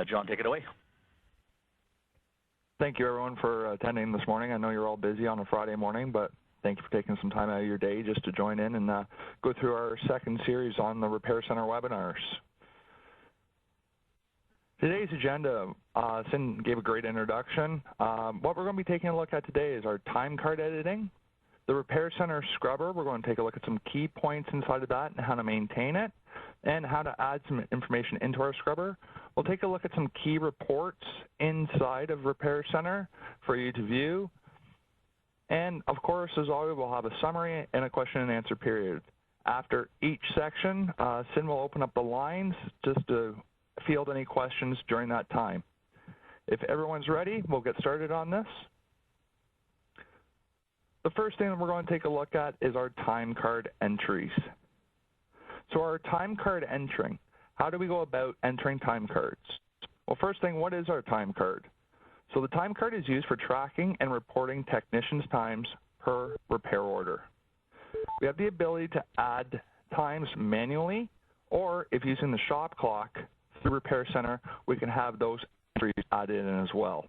John, take it away. Thank you, everyone, for attending this morning. I know you're all busy on a Friday morning, but thank you for taking some time out of your day just to join in and go through our second series on the Repair Center webinars. Today's agenda, Sin gave a great introduction. What we're going to be taking a look at today is our time card editing, the Repair Center scrubber. We're going to take a look at some key points inside of that and how to maintain it, and how to add some information into our scrubber. We'll take a look at some key reports inside of Repair Center for you to view. And of course, as always, we'll have a summary and a question and answer period. After each section, Sin will open up the lines just to field any questions during that time. If everyone's ready, we'll get started on this. The first thing that we're going to take a look at is our time card entries. So our time card entering, how do we go about entering time cards? Well, first thing, what is our time card? So the time card is used for tracking and reporting technicians' times per repair order. We have the ability to add times manually, or if using the shop clock through Repair Center, we can have those entries added in as well.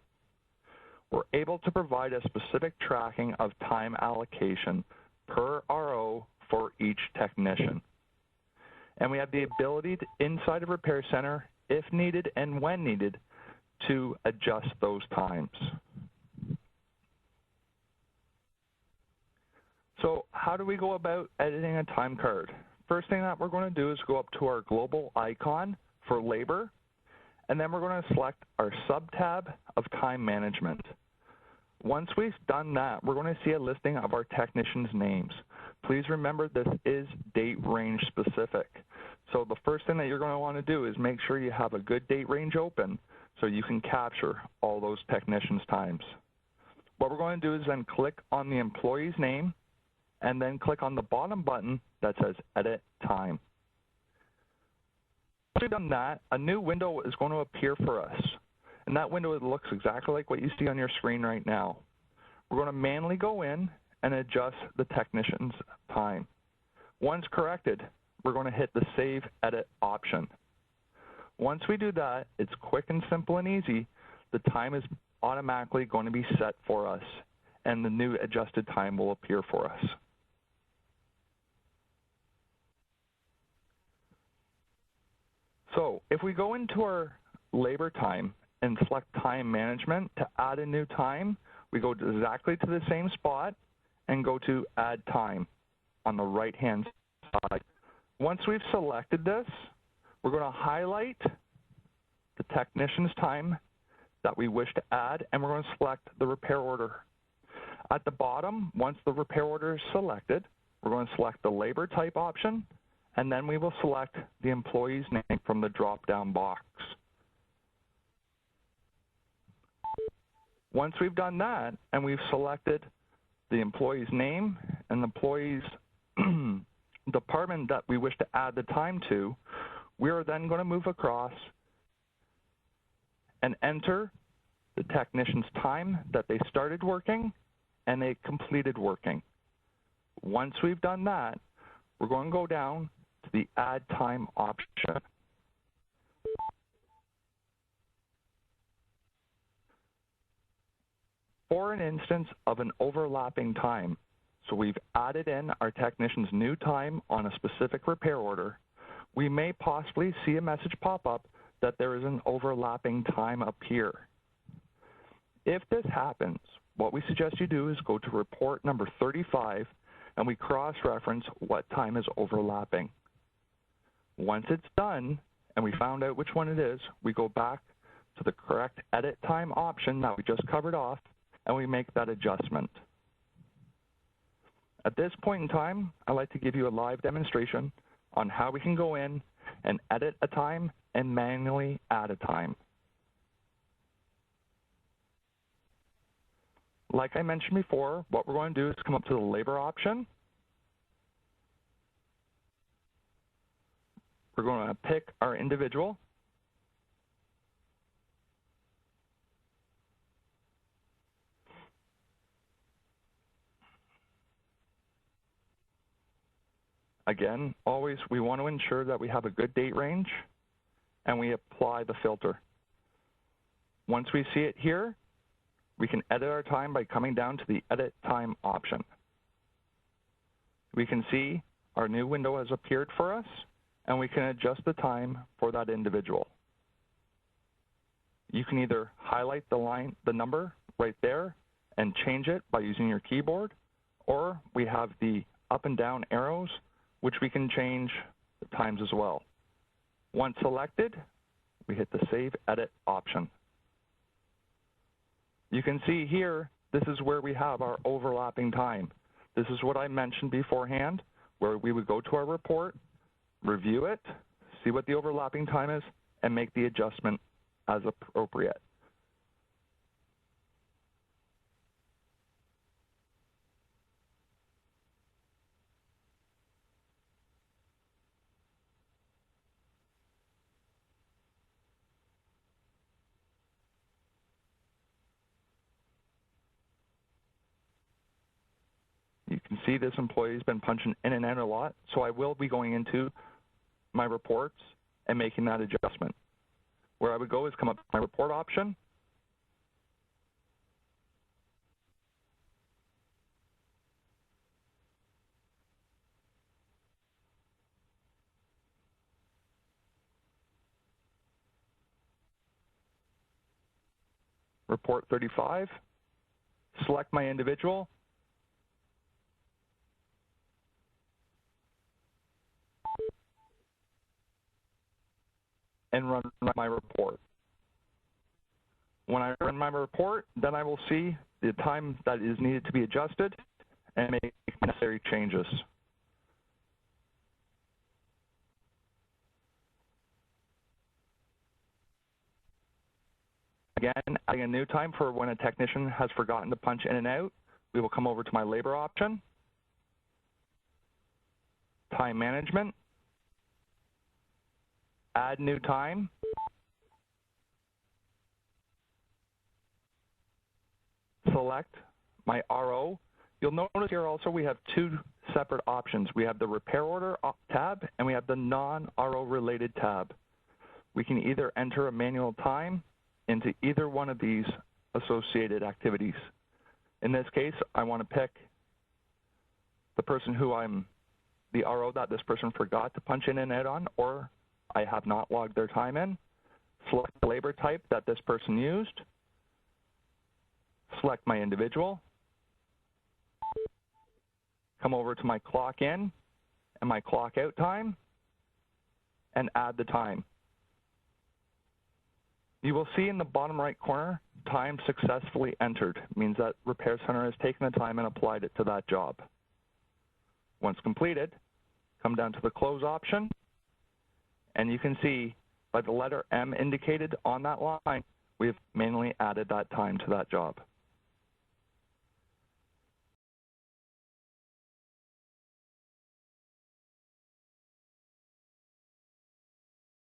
We're able to provide a specific tracking of time allocation per RO for each technician. And we have the ability to, inside of Repair Center, if needed and when needed, to adjust those times. So how do we go about editing a time card? First thing that we're going to do is go up to our global icon for labor, and then we're going to select our sub-tab of time management. Once we've done that, we're going to see a listing of our technicians' names. Please remember this is date range specific. So the first thing that you're going to want to do is make sure you have a good date range open so you can capture all those technicians' times. What we're going to do is then click on the employee's name and then click on the bottom button that says Edit Time. Once we've done that, a new window is going to appear for us. And that window looks exactly like what you see on your screen right now. We're going to manually go in and adjust the technician's time. Once corrected, we're going to hit the Save Edit option. Once we do that, it's quick and simple and easy. The time is automatically going to be set for us, and the new adjusted time will appear for us. So if we go into our labor time and select time management to add a new time, we go exactly to the same spot and go to add time on the right-hand side. Once we've selected this, we're going to highlight the technician's time that we wish to add, and we're going to select the repair order. At the bottom, once the repair order is selected, we're going to select the labor type option, and then we will select the employee's name from the drop-down box. Once we've done that and we've selected the employee's name and the employee's department that we wish to add the time to, we are then going to move across and enter the technician's time that they started working and they completed working. Once we've done that, we're going to go down to the Add Time option. For an instance of an overlapping time, so we've added in our technician's new time on a specific repair order, we may possibly see a message pop up that there is an overlapping time up here. If this happens, what we suggest you do is go to report number 35 and we cross-reference what time is overlapping. Once it's done and we found out which one it is, we go back to the correct edit time option that we just covered off and we make that adjustment. At this point in time, I'd like to give you a live demonstration on how we can go in and edit a time and manually add a time. Like I mentioned before, what we're going to do is come up to the labor option. We're going to pick our individual. Again, always we want to ensure that we have a good date range and we apply the filter. Once we see it here, we can edit our time by coming down to the Edit Time option. We can see our new window has appeared for us, and we can adjust the time for that individual. You can either highlight the number right there and change it by using your keyboard, or we have the up and down arrows, which we can change the times as well. Once selected, we hit the Save Edit option. You can see here, this is where we have our overlapping time. This is what I mentioned beforehand, where we would go to our report, review it, see what the overlapping time is, and make the adjustment as appropriate. You can see this employee's been punching in and out a lot, so I will be going into my reports and making that adjustment. Where I would go is come up to my report option, report 35, select my individual, and run my report. When I run my report, then I will see the time that is needed to be adjusted and make necessary changes. Again, adding a new time for when a technician has forgotten to punch in and out, we will come over to my labor option, time management, add new time, select my RO. You'll notice here also we have two separate options. We have the repair order tab and we have the non-RO related tab. We can either enter a manual time into either one of these associated activities. In this case, I want to pick the person who the RO that this person forgot to punch in and out on, or I have not logged their time in, select the labor type that this person used, select my individual, come over to my clock in and my clock out time, and add the time. You will see in the bottom right corner, time successfully entered. It means that Repair Center has taken the time and applied it to that job. Once completed, come down to the close option, and you can see by the letter M indicated on that line, we have manually added that time to that job.